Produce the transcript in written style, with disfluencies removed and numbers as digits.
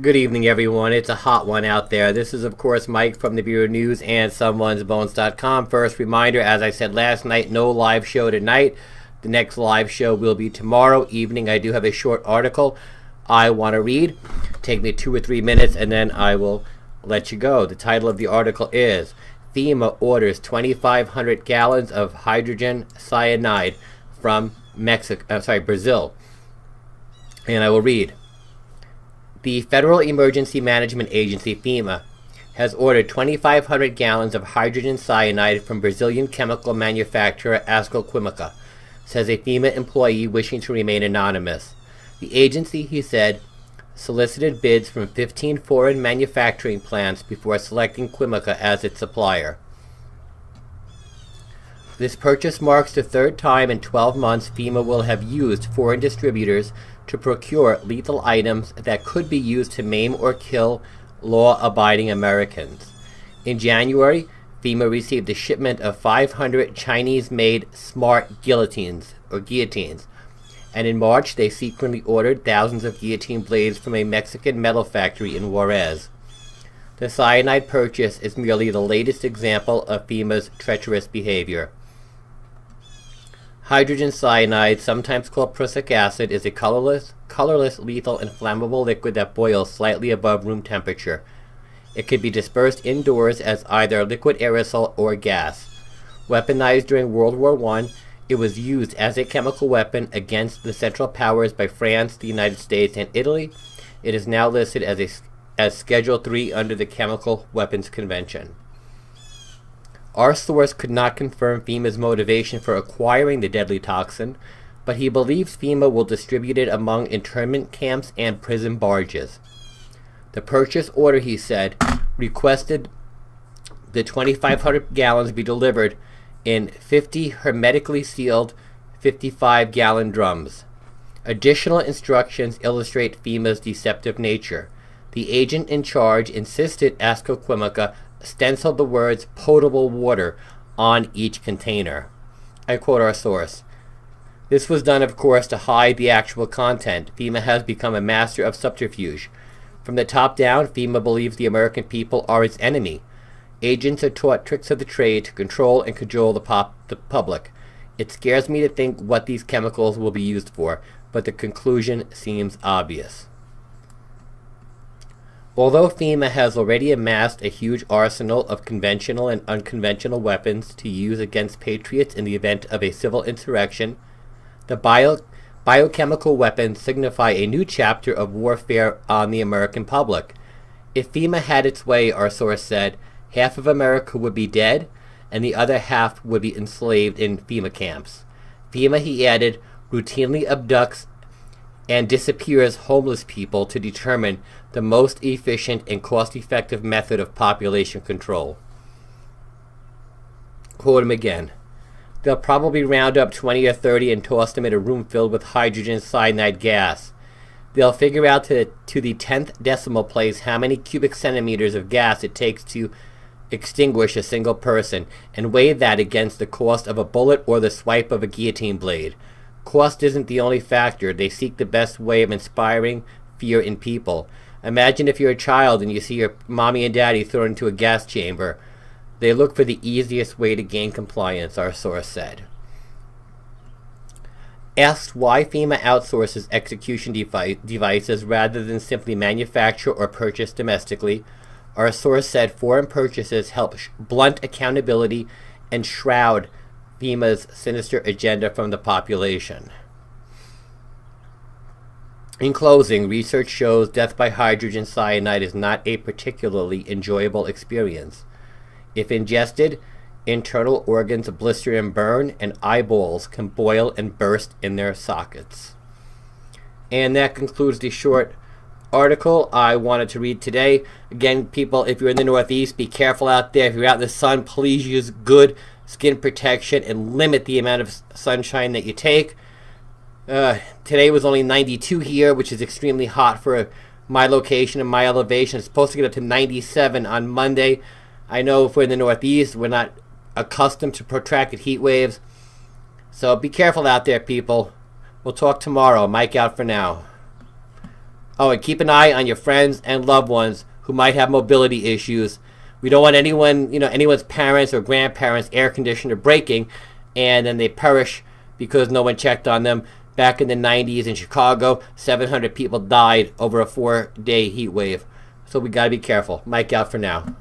Good evening, everyone. It's a hot one out there. This is, of course, Mike from the Bureau of News and Someone'sBones.com. First reminder, as I said last night, no live show tonight. The next live show will be tomorrow evening. I do have a short article I want to read. Take me 2 or 3 minutes, and then I will let you go. The title of the article is FEMA orders 2,500 gallons of hydrogen cyanide from Brazil. And I will read. The Federal Emergency Management Agency, FEMA, has ordered 2,500 gallons of hydrogen cyanide from Brazilian chemical manufacturer Asco Química, says a FEMA employee wishing to remain anonymous. The agency, he said, solicited bids from 15 foreign manufacturing plants before selecting Química as its supplier. This purchase marks the third time in 12 months FEMA will have used foreign distributors to procure lethal items that could be used to maim or kill law-abiding Americans. In January, FEMA received a shipment of 500 Chinese-made smart guillotines, and in March they secretly ordered thousands of guillotine blades from a Mexican metal factory in Juarez. The cyanide purchase is merely the latest example of FEMA's treacherous behavior. Hydrogen cyanide, sometimes called prussic acid, is a colorless, lethal, and flammable liquid that boils slightly above room temperature. It can be dispersed indoors as either liquid aerosol or gas. Weaponized during World War I, it was used as a chemical weapon against the Central Powers by France, the United States, and Italy. It is now listed as Schedule III under the Chemical Weapons Convention. Our source could not confirm FEMA's motivation for acquiring the deadly toxin, but he believes FEMA will distribute it among internment camps and prison barges. The purchase order, he said, requested the 2,500 gallons be delivered in 50 hermetically sealed 55-gallon drums. Additional instructions illustrate FEMA's deceptive nature. The agent in charge insisted Asco Química stenciled the words potable water on each container. I quote our source. This was done, of course, to hide the actual content. FEMA has become a master of subterfuge. From the top down, FEMA believes the American people are its enemy. Agents are taught tricks of the trade to control and cajole the public. It scares me to think what these chemicals will be used for, but the conclusion seems obvious. Although FEMA has already amassed a huge arsenal of conventional and unconventional weapons to use against patriots in the event of a civil insurrection, the biochemical weapons signify a new chapter of warfare on the American public. If FEMA had its way, our source said, half of America would be dead, and the other half would be enslaved in FEMA camps. FEMA, he added, routinely abducts and disappears homeless people to determine the most efficient and cost-effective method of population control. Quote him again. They'll probably round up 20 or 30 and toss them in a room filled with hydrogen cyanide gas. They'll figure out to the 10th decimal place how many cubic centimeters of gas it takes to extinguish a single person, and weigh that against the cost of a bullet or the swipe of a guillotine blade. Cost isn't the only factor. They seek the best way of inspiring fear in people. Imagine if you're a child and you see your mommy and daddy thrown into a gas chamber. They look for the easiest way to gain compliance, our source said. Asked why FEMA outsources execution devices rather than simply manufacture or purchase domestically, our source said foreign purchases help blunt accountability and shroud FEMA's sinister agenda from the population. In closing, research shows death by hydrogen cyanide is not a particularly enjoyable experience. If ingested, internal organs blister and burn, and eyeballs can boil and burst in their sockets. And that concludes the short article I wanted to read today. Again, people, if you're in the Northeast, be careful out there. If you're out in the sun, please use good skin protection and limit the amount of sunshine that you take. Today was only 92 here, which is extremely hot for my location and my elevation. It's supposed to get up to 97 on Monday. I know if we're in the Northeast, we're not accustomed to protracted heat waves. So be careful out there, people. We'll talk tomorrow. Mike out for now. Oh, and keep an eye on your friends and loved ones who might have mobility issues. We don't want anyone's parents or grandparents' air conditioner breaking, and then they perish because no one checked on them. Back in the 90s in Chicago, 700 people died over a 4-day heat wave. So we got to be careful. Mike out for now.